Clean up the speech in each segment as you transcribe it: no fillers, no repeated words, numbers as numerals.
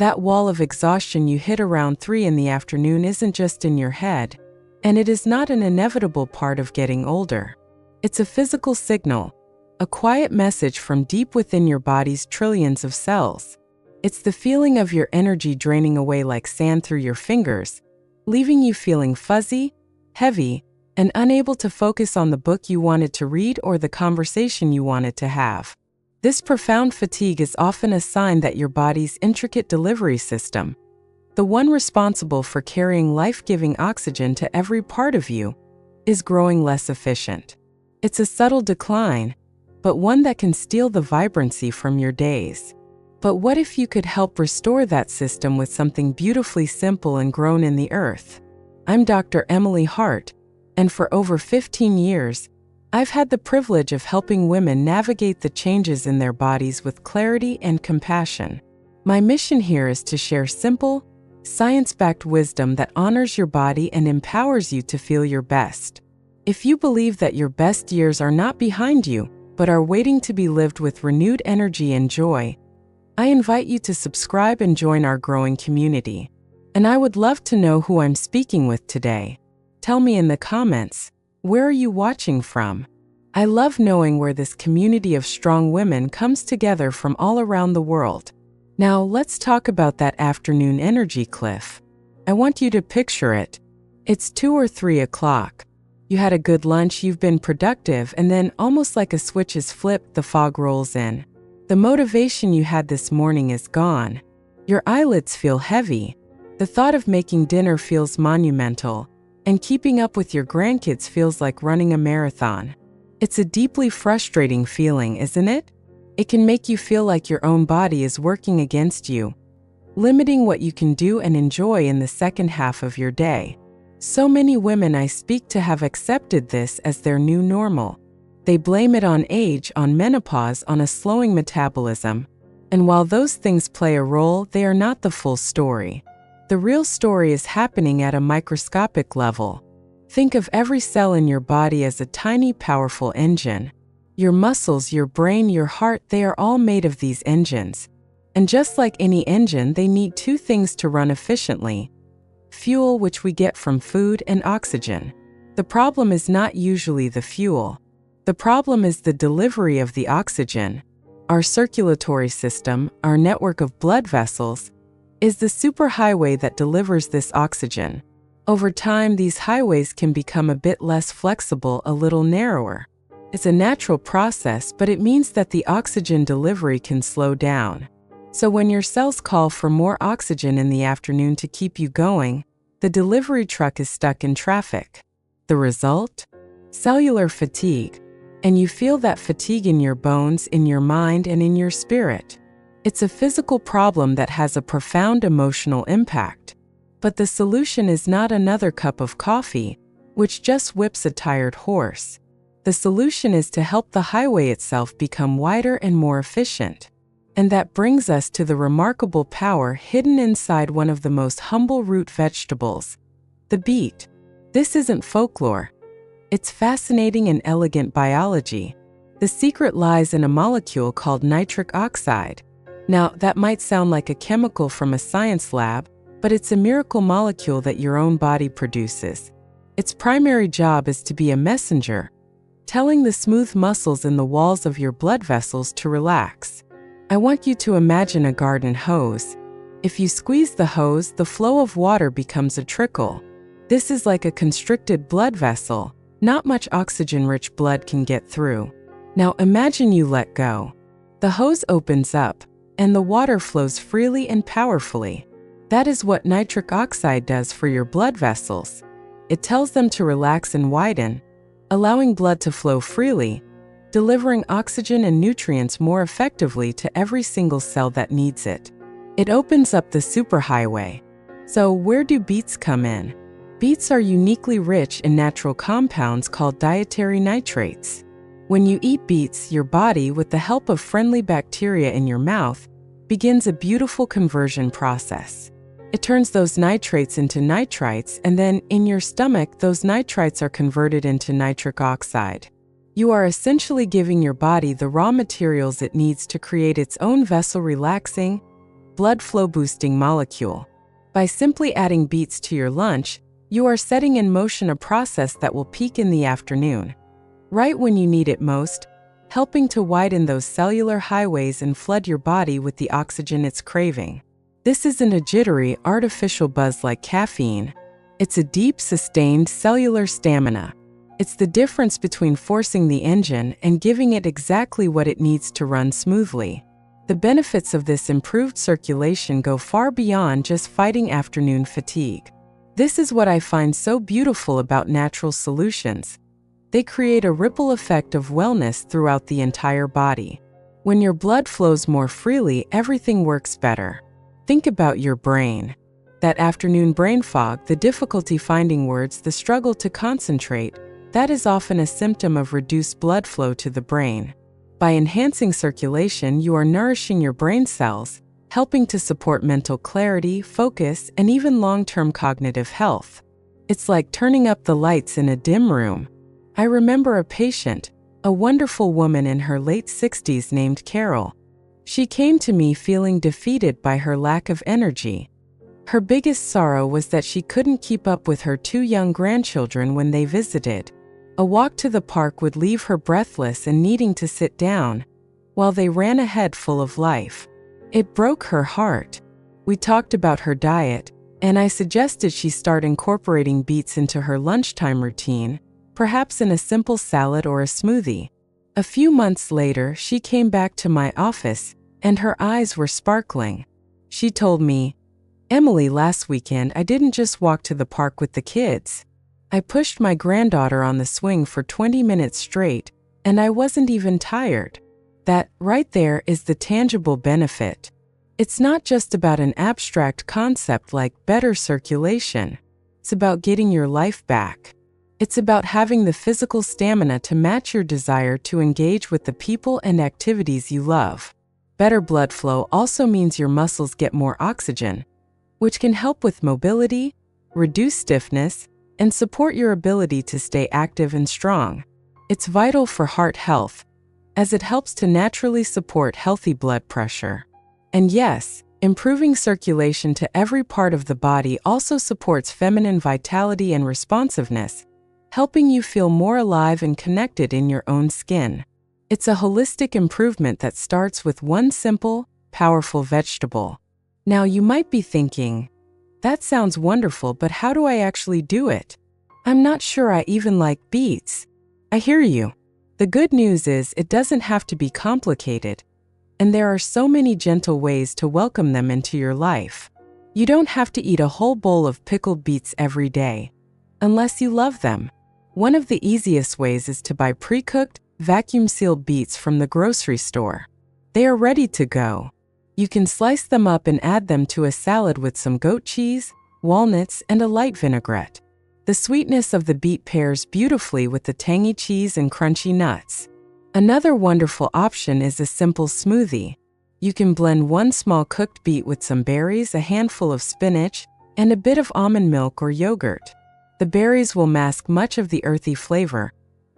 That wall of exhaustion you hit around 3 in the afternoon isn't just in your head, and it is not an inevitable part of getting older. It's a physical signal, a quiet message from deep within your body's trillions of cells. It's the feeling of your energy draining away like sand through your fingers, leaving you feeling fuzzy, heavy, and unable to focus on the book you wanted to read or the conversation you wanted to have. This profound fatigue is often a sign that your body's intricate delivery system, the one responsible for carrying life-giving oxygen to every part of you, is growing less efficient. It's a subtle decline, but one that can steal the vibrancy from your days. But what if you could help restore that system with something beautifully simple and grown in the earth? I'm Dr. Emily Hart, and for over 15 years, I've had the privilege of helping women navigate the changes in their bodies with clarity and compassion. My mission here is to share simple, science-backed wisdom that honors your body and empowers you to feel your best. If you believe that your best years are not behind you, but are waiting to be lived with renewed energy and joy, I invite you to subscribe and join our growing community. And I would love to know who I'm speaking with today. Tell me in the comments, where are you watching from? I love knowing where this community of strong women comes together from all around the world. Now let's talk about that afternoon energy cliff. I want you to picture it. It's 2 or 3 o'clock. You had a good lunch, you've been productive, and then almost like a switch is flipped, the fog rolls in. The motivation you had this morning is gone. Your eyelids feel heavy. The thought of making dinner feels monumental, and keeping up with your grandkids feels like running a marathon. It's a deeply frustrating feeling, isn't it? It can make you feel like your own body is working against you, limiting what you can do and enjoy in the second half of your day. So many women I speak to have accepted this as their new normal. They blame it on age, on menopause, on a slowing metabolism. And while those things play a role, they are not the full story. The real story is happening at a microscopic level. Think of every cell in your body as a tiny, powerful engine. Your muscles, your brain, your heart, they are all made of these engines. And just like any engine, they need 2 things to run efficiently: fuel, which we get from food, and oxygen. The problem is not usually the fuel. The problem is the delivery of the oxygen. Our circulatory system, our network of blood vessels, is the superhighway that delivers this oxygen. Over time, these highways can become a bit less flexible, a little narrower. It's a natural process, but it means that the oxygen delivery can slow down. So when your cells call for more oxygen in the afternoon to keep you going, the delivery truck is stuck in traffic. The result? Cellular fatigue. And you feel that fatigue in your bones, in your mind, and in your spirit. It's a physical problem that has a profound emotional impact. But the solution is not another cup of coffee, which just whips a tired horse. The solution is to help the highway itself become wider and more efficient. And that brings us to the remarkable power hidden inside one of the most humble root vegetables, the beet. This isn't folklore. It's fascinating and elegant biology. The secret lies in a molecule called nitric oxide. Now, that might sound like a chemical from a science lab, but it's a miracle molecule that your own body produces. Its primary job is to be a messenger, telling the smooth muscles in the walls of your blood vessels to relax. I want you to imagine a garden hose. If you squeeze the hose, the flow of water becomes a trickle. This is like a constricted blood vessel. Not much oxygen-rich blood can get through. Now imagine you let go. The hose opens up, and the water flows freely and powerfully. That is what nitric oxide does for your blood vessels. It tells them to relax and widen, allowing blood to flow freely, delivering oxygen and nutrients more effectively to every single cell that needs it. It opens up the superhighway. So where do beets come in? Beets are uniquely rich in natural compounds called dietary nitrates. When you eat beets, your body, with the help of friendly bacteria in your mouth, begins a beautiful conversion process. It turns those nitrates into nitrites, and then, in your stomach, those nitrites are converted into nitric oxide. You are essentially giving your body the raw materials it needs to create its own vessel-relaxing, blood flow boosting molecule. By simply adding beets to your lunch, you are setting in motion a process that will peak in the afternoon, right when you need it most, helping to widen those cellular highways and flood your body with the oxygen it's craving. This isn't a jittery, artificial buzz like caffeine. It's a deep, sustained cellular stamina. It's the difference between forcing the engine and giving it exactly what it needs to run smoothly. The benefits of this improved circulation go far beyond just fighting afternoon fatigue. This is what I find so beautiful about natural solutions. They create a ripple effect of wellness throughout the entire body. When your blood flows more freely, everything works better. Think about your brain. That afternoon brain fog, the difficulty finding words, the struggle to concentrate, that is often a symptom of reduced blood flow to the brain. By enhancing circulation, you are nourishing your brain cells, helping to support mental clarity, focus, and even long-term cognitive health. It's like turning up the lights in a dim room. I remember a patient, a wonderful woman in her late 60s named Carol. She came to me feeling defeated by her lack of energy. Her biggest sorrow was that she couldn't keep up with her 2 young grandchildren when they visited. A walk to the park would leave her breathless and needing to sit down, while they ran ahead full of life. It broke her heart. We talked about her diet, and I suggested she start incorporating beets into her lunchtime routine, perhaps in a simple salad or a smoothie. A few months later, she came back to my office, and her eyes were sparkling. She told me, "Emily, last weekend I didn't just walk to the park with the kids. I pushed my granddaughter on the swing for 20 minutes straight, and I wasn't even tired." That, right there, is the tangible benefit. It's not just about an abstract concept like better circulation. It's about getting your life back. It's about having the physical stamina to match your desire to engage with the people and activities you love. Better blood flow also means your muscles get more oxygen, which can help with mobility, reduce stiffness, and support your ability to stay active and strong. It's vital for heart health, as it helps to naturally support healthy blood pressure. And yes, improving circulation to every part of the body also supports feminine vitality and responsiveness, helping you feel more alive and connected in your own skin. It's a holistic improvement that starts with one simple, powerful vegetable. Now you might be thinking, that sounds wonderful, but how do I actually do it? I'm not sure I even like beets. I hear you. The good news is it doesn't have to be complicated, and there are so many gentle ways to welcome them into your life. You don't have to eat a whole bowl of pickled beets every day, unless you love them. One of the easiest ways is to buy pre-cooked, vacuum-sealed beets from the grocery store. They are ready to go. You can slice them up and add them to a salad with some goat cheese, walnuts, and a light vinaigrette. The sweetness of the beet pairs beautifully with the tangy cheese and crunchy nuts. Another wonderful option is a simple smoothie. You can blend 1 small cooked beet with some berries, a handful of spinach, and a bit of almond milk or yogurt. The berries will mask much of the earthy flavor,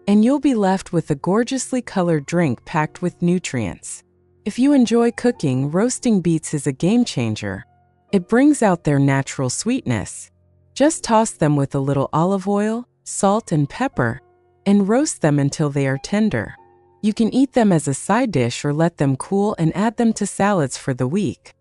and you'll be left with a gorgeously colored drink packed with nutrients. If you enjoy cooking, roasting beets is a game changer. It brings out their natural sweetness. Just toss them with a little olive oil, salt, and pepper, and roast them until they are tender. You can eat them as a side dish or let them cool and add them to salads for the week.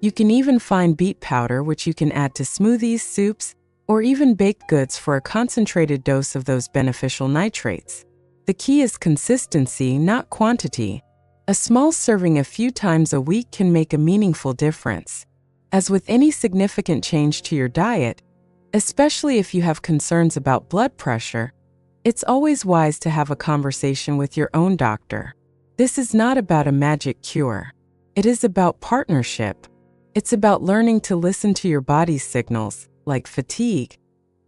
You can even find beet powder, which you can add to smoothies, soups, or even baked goods for a concentrated dose of those beneficial nitrates. The key is consistency, not quantity. A small serving a few times a week can make a meaningful difference. As with any significant change to your diet, especially if you have concerns about blood pressure, it's always wise to have a conversation with your own doctor. This is not about a magic cure. It is about partnership. It's about learning to listen to your body's signals, like fatigue,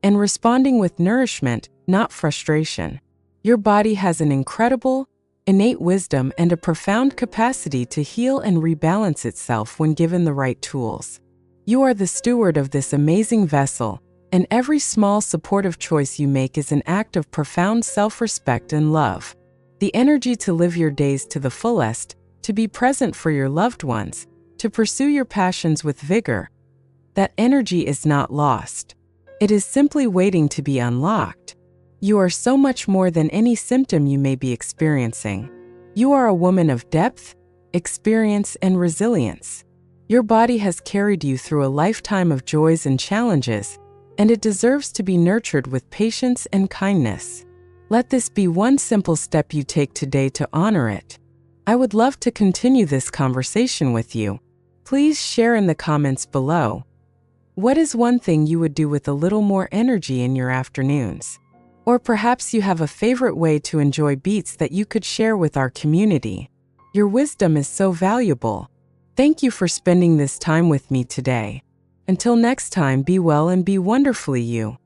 and responding with nourishment, not frustration. Your body has an incredible, innate wisdom and a profound capacity to heal and rebalance itself when given the right tools. You are the steward of this amazing vessel, and every small supportive choice you make is an act of profound self-respect and love. The energy to live your days to the fullest, to be present for your loved ones, to pursue your passions with vigor. That energy is not lost. It is simply waiting to be unlocked. You are so much more than any symptom you may be experiencing. You are a woman of depth, experience, and resilience. Your body has carried you through a lifetime of joys and challenges, and it deserves to be nurtured with patience and kindness. Let this be one simple step you take today to honor it. I would love to continue this conversation with you. Please share in the comments below. What is one thing you would do with a little more energy in your afternoons? Or perhaps you have a favorite way to enjoy beets that you could share with our community. Your wisdom is so valuable. Thank you for spending this time with me today. Until next time, be well and be wonderfully you.